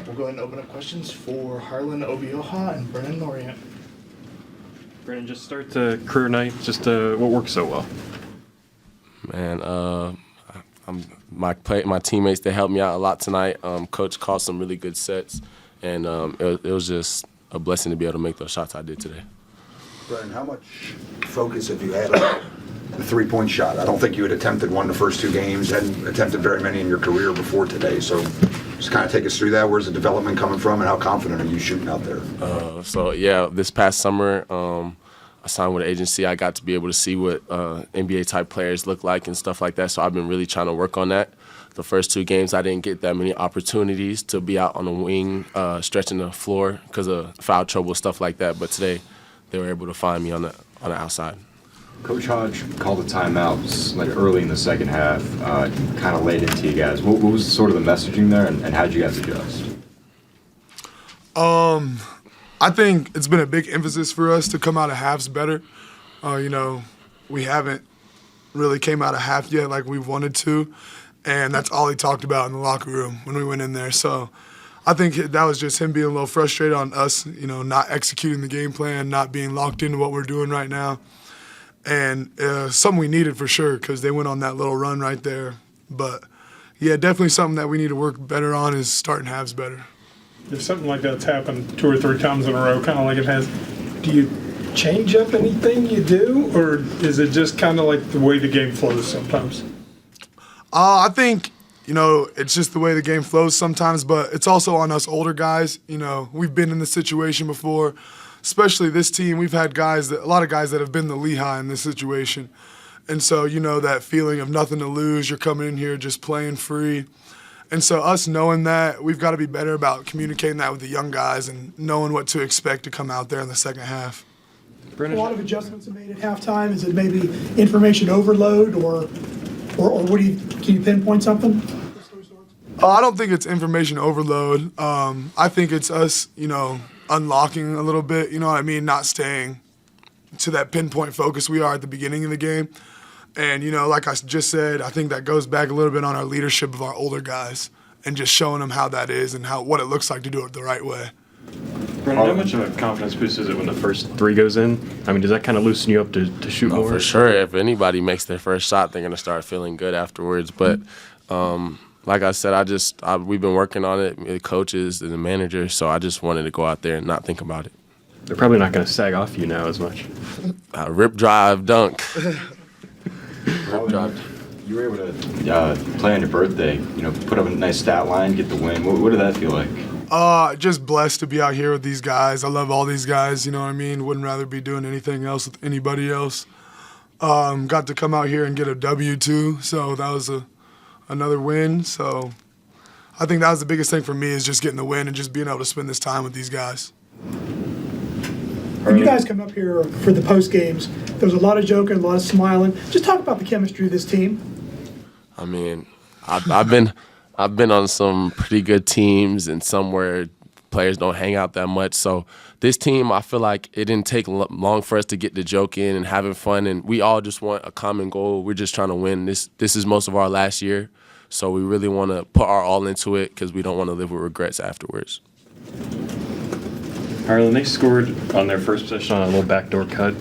we'll go ahead and open up questions for Harlan, Obioha, and Brenen, Lorient. Brenen, just start the career night. Just what worked so well? Man, my teammates, they helped me out a lot tonight. Coach called some really good sets, and it was just a blessing to be able to make those shots I did today. Brenen, how much focus have you had on the three-point shot? I don't think you had attempted one the first two games, hadn't attempted very many in your career before today. So just kind of take us through that. Where's the development coming from, and how confident are you shooting out there? This past summer, I signed with an agency. I got to be able to see what NBA-type players look like and stuff like that. So I've been really trying to work on that. The first two games, I didn't get that many opportunities to be out on the wing, stretching the floor because of foul trouble, stuff like that. But today, they were able to find me on the outside. Coach Hodge called the timeouts like early in the second half, kind of laid into you guys. What was sort of the messaging there, and how did you guys adjust? I think it's been a big emphasis for us to come out of halves better. We haven't really came out of half yet like we wanted to, and that's all he talked about in the locker room when we went in there. So I think that was just him being a little frustrated on us, not executing the game plan, not being locked into what we're doing right now. And something we needed for sure because they went on that little run right there. But, yeah, definitely something that we need to work better on is starting halves better. If something like that's happened 2 or 3 times in a row, kind of like it has, do you change up anything you do, or is it just kind of like the way the game flows sometimes? I think, it's just the way the game flows sometimes, but it's also on us older guys. We've been in this situation before. Especially this team, we've had a lot of guys that have been to Lehigh in this situation. And so, that feeling of nothing to lose, you're coming in here just playing free. And so us knowing that, we've got to be better about communicating that with the young guys and knowing what to expect to come out there in the second half. A lot of adjustments are made at halftime. Is it maybe information overload or can you pinpoint something? I don't think it's information overload. I think it's us, unlocking a little bit, not staying to that pinpoint focus we are at the beginning of the game. And, like I just said, I think that goes back a little bit on our leadership of our older guys and just showing them how that is and what it looks like to do it the right way. Brenen, how much of a confidence boost is it when the first 3 goes in? I mean, does that kind of loosen you up to shoot more? For sure. If anybody makes their first shot, they're going to start feeling good afterwards. But like I said, we've been working on it, the coaches and the manager, so I just wanted to go out there and not think about it. They're probably not going to sag off you now as much. Rip, drive, dunk. Rip, drive. You were able to play on your birthday, put up a nice stat line, get the win. What did that feel like? Just blessed to be out here with these guys. I love all these guys, Wouldn't rather be doing anything else with anybody else. Got to come out here and get a W too, so that was another win. So I think that was the biggest thing for me is just getting the win and just being able to spend this time with these guys. When you guys come up here for the post games, there was a lot of joking, a lot of smiling. Just talk about the chemistry of this team. I mean, I've been on some pretty good teams and some where players don't hang out that much. So this team, I feel like it didn't take long for us to get the joke in and having fun. And we all just want a common goal. We're just trying to win. This is most of our last year. So we really want to put our all into it because we don't want to live with regrets afterwards. Harlan, they scored on their first possession on a little backdoor cut.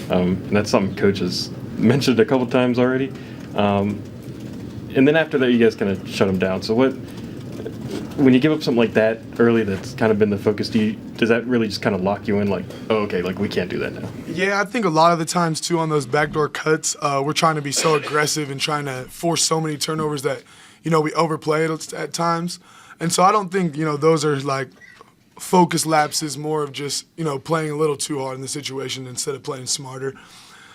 And that's something Coach has mentioned a couple times already. And then after that, you guys kind of shut them down. So when you give up something like that early that's kind of been the focus, does that really just kind of lock you in like, oh, okay, like we can't do that now? Yeah, I think a lot of the times, too, on those backdoor cuts, we're trying to be so aggressive and trying to force so many turnovers that, we overplay it at times. And so I don't think, those are like focus lapses, more of just, playing a little too hard in the situation instead of playing smarter.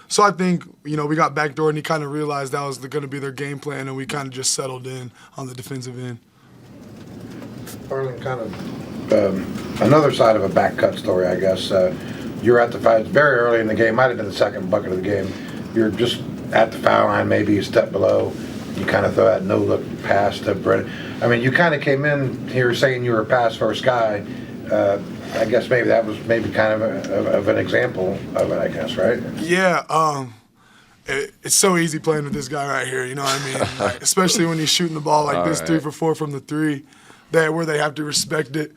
So I think, we got backdoor and he kind of realized that was going to be their game plan and we kind of just settled in on the defensive end. Harlan, kind of another side of a back cut story, I guess. You're at the foul very early in the game, might have been the second bucket of the game. You're just at the foul line, maybe a step below. You kind of throw that no-look pass to Brenen. I mean, you kind of came in here saying you were a pass-first guy. I guess maybe that was kind of an example of it, I guess, right? Yeah, it's so easy playing with this guy right here, you know what I mean? Like, especially when he's shooting the ball like this, 3 for 4 from the 3. where they have to respect it.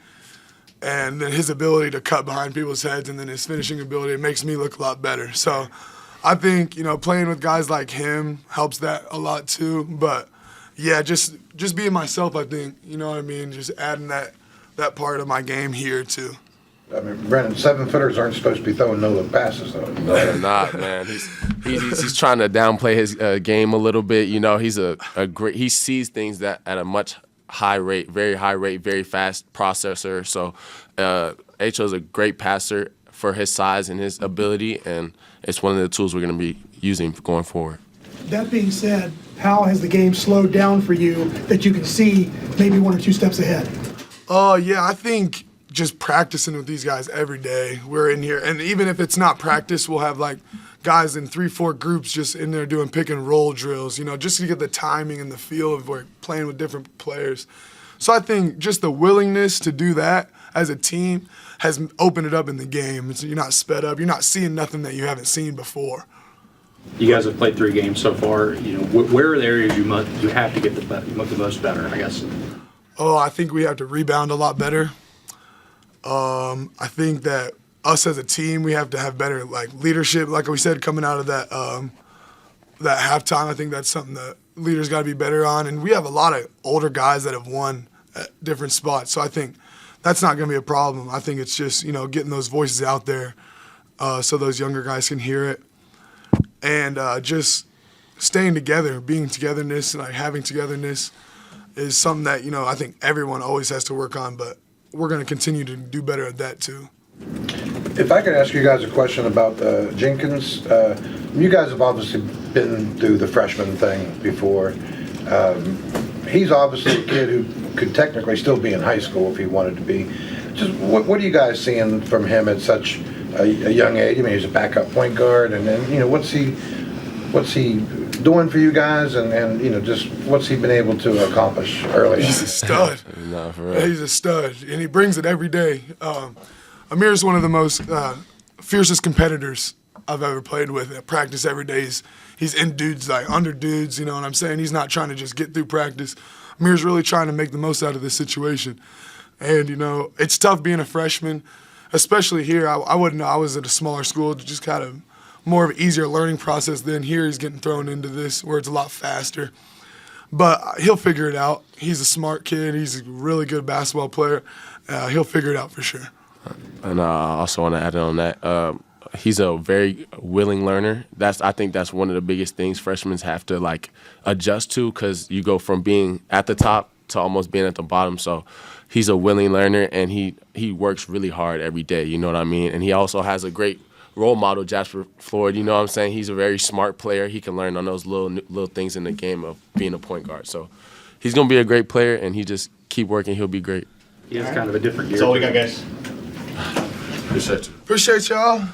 And then his ability to cut behind people's heads and then his finishing ability, it makes me look a lot better. So I think, playing with guys like him helps that a lot too. But yeah, just being myself, I think, you know what I mean? Just adding that part of my game here too. I mean, Brenen, 7-footers aren't supposed to be throwing no-look passes, though. No, they're not, man. He's trying to downplay his game a little bit. He's a great. He sees things that at a much high rate, very fast processor. So, H.O.'s a great passer for his size and his ability, and it's one of the tools we're going to be using going forward. That being said, how has the game slowed down for you that you can see maybe 1 or 2 steps ahead? Yeah, I think just practicing with these guys every day. We're in here, and even if it's not practice, we'll have like guys in 3-4 groups just in there doing pick and roll drills, just to get the timing and the feel of we're playing with different players. So I think just the willingness to do that as a team has opened it up in the game. You're not sped up. You're not seeing nothing that you haven't seen before. You guys have played 3 games so far. Where are the areas you have to get the most better, I guess? I think we have to rebound a lot better. I think that us as a team, we have to have better leadership. Like we said, coming out of that halftime, I think that's something that leaders got to be better on. And we have a lot of older guys that have won at different spots, so I think that's not going to be a problem. I think it's just getting those voices out there so those younger guys can hear it, and just staying together, being togetherness, and having togetherness is something that I think everyone always has to work on, but we're going to continue to do better at that too. If I could ask you guys a question about Jenkins. You guys have obviously been through the freshman thing before. He's obviously a kid who could technically still be in high school if he wanted to be. Just what are you guys seeing from him at such a young age? I mean, he's a backup point guard, and then what's he doing for you guys, and just what's he been able to accomplish early? He's a stud. No, for real. He's a stud, and he brings it every day. Amir's one of the most fiercest competitors I've ever played with. At practice every day, he's in dudes, under dudes, you know what I'm saying? He's not trying to just get through practice. Amir's really trying to make the most out of this situation. And, it's tough being a freshman, especially here. I wouldn't know. I was at a smaller school, just kind of more of an easier learning process than here. He's getting thrown into this where it's a lot faster. But he'll figure it out. He's a smart kid. He's a really good basketball player. He'll figure it out for sure. And I also want to add on that. He's a very willing learner. I think that's one of the biggest things freshmen have to adjust to, because you go from being at the top to almost being at the bottom. So he's a willing learner, and he works really hard every day. You know what I mean? And he also has a great role model, Jasper Floyd. You know what I'm saying? He's a very smart player. He can learn on those little things in the game of being a point guard. So he's gonna be a great player, and he just keep working. He'll be great. He has kind of a different year. That's all we got, guys. Appreciate you. Appreciate y'all.